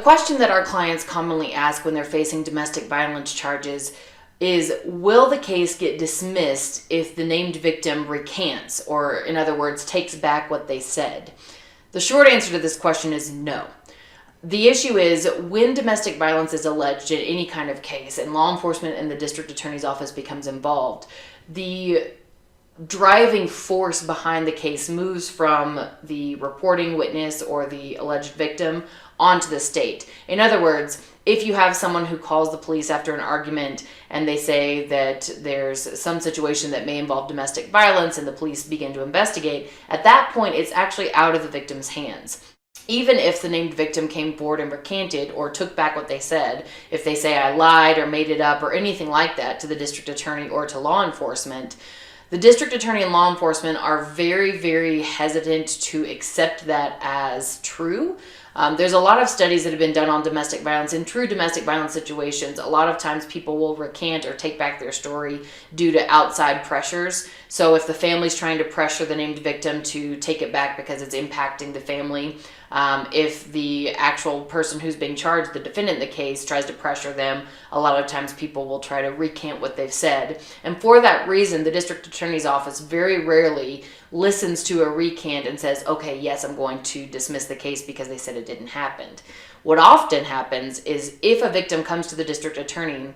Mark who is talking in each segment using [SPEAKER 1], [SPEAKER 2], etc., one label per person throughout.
[SPEAKER 1] question that our clients commonly ask when they're facing domestic violence charges is, will the case get dismissed if the named victim recants, or in other words, takes back what they said? The short answer to this question is no. The issue is, when domestic violence is alleged in any kind of case and law enforcement and the district attorney's office becomes involved, the driving force behind the case moves from the reporting witness or the alleged victim onto the state. In other words, if you have someone who calls the police after an argument and they say that there's some situation that may involve domestic violence and the police begin to investigate, at that point it's actually out of the victim's hands. Even if the named victim came forward and recanted or took back what they said, if they say I lied or made it up or anything like that to the district attorney or to law enforcement, the district attorney and law enforcement are very, very hesitant to accept that as true. There's a lot of studies that have been done on domestic violence. In true domestic violence situations, a lot of times people will recant or take back their story due to outside pressures. So if the family's trying to pressure the named victim to take it back because it's impacting the family, if the actual person who's being charged, the defendant in the case, tries to pressure them, a lot of times people will try to recant what they've said. And for that reason, the district attorney's office very rarely listens to a recant and says, okay, yes, I'm going to dismiss the case because they said it didn't happen. What often happens is, if a victim comes to the district attorney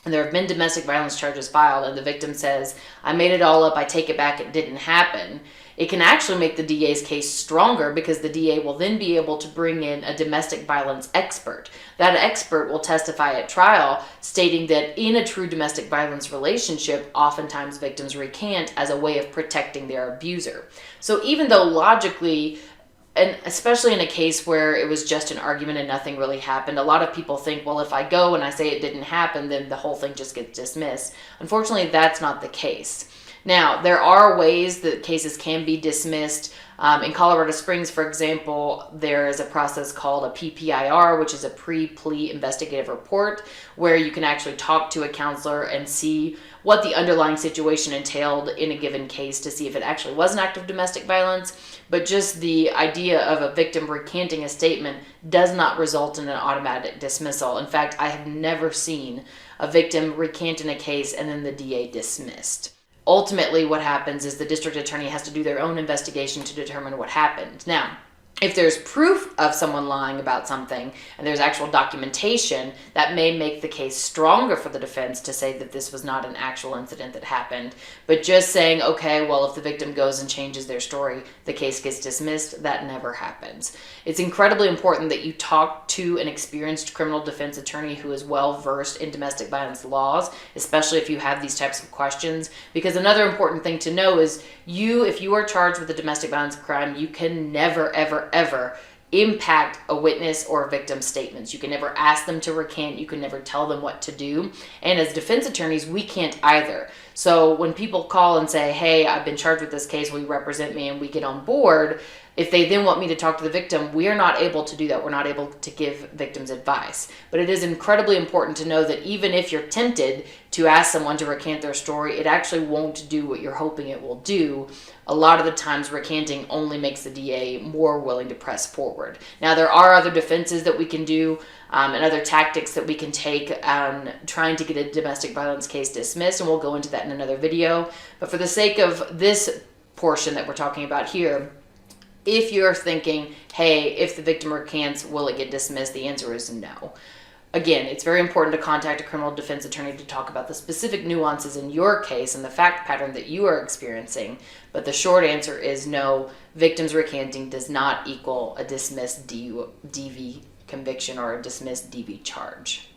[SPEAKER 1] and there have been domestic violence charges filed and the victim says, I made it all up, I take it back, it didn't happen, it can actually make the DA's case stronger, because the DA will then be able to bring in a domestic violence expert. That expert will testify at trial, stating that in a true domestic violence relationship, oftentimes victims recant as a way of protecting their abuser. So even though logically, and especially in a case where it was just an argument and nothing really happened, a lot of people think, well, if I go and I say it didn't happen, then the whole thing just gets dismissed. Unfortunately, that's not the case. Now, there are ways that cases can be dismissed. In Colorado Springs, for example, there is a process called a PPIR, which is a pre-plea investigative report, where you can actually talk to a counselor and see what the underlying situation entailed in a given case to see if it actually was an act of domestic violence. But just the idea of a victim recanting a statement does not result in an automatic dismissal. In fact, I have never seen a victim recant in a case and then the DA dismissed. Ultimately, what happens is the district attorney has to do their own investigation to determine what happened. Now, if there's proof of someone lying about something and there's actual documentation, that may make the case stronger for the defense to say that this was not an actual incident that happened. But just saying, okay, well, if the victim goes and changes their story, the case gets dismissed, that never happens. It's incredibly important that you talk to an experienced criminal defense attorney who is well versed in domestic violence laws, especially if you have these types of questions. Because another important thing to know is, if you are charged with a domestic violence crime, you can never, ever impact a witness or a victim's statements. You can never ask them to recant. You can never tell them what to do. And as defense attorneys, we can't either. So when people call and say, hey, I've been charged with this case, will you represent me? And we get on board, if they then want me to talk to the victim, we are not able to do that. We're not able to give victims advice. But it is incredibly important to know that even if you're tempted to ask someone to recant their story, it actually won't do what you're hoping it will do. A lot of the times, recanting only makes the DA more willing to press forward. Now, there are other defenses that we can do and other tactics that we can take on trying to get a domestic violence case dismissed, and we'll go into that in another video. But for the sake of this portion that we're talking about here, if you're thinking, hey, if the victim recants, will it get dismissed? The answer is no. Again, it's very important to contact a criminal defense attorney to talk about the specific nuances in your case and the fact pattern that you are experiencing. But the short answer is no, victims recanting does not equal a dismissed DV conviction or a dismissed DV charge.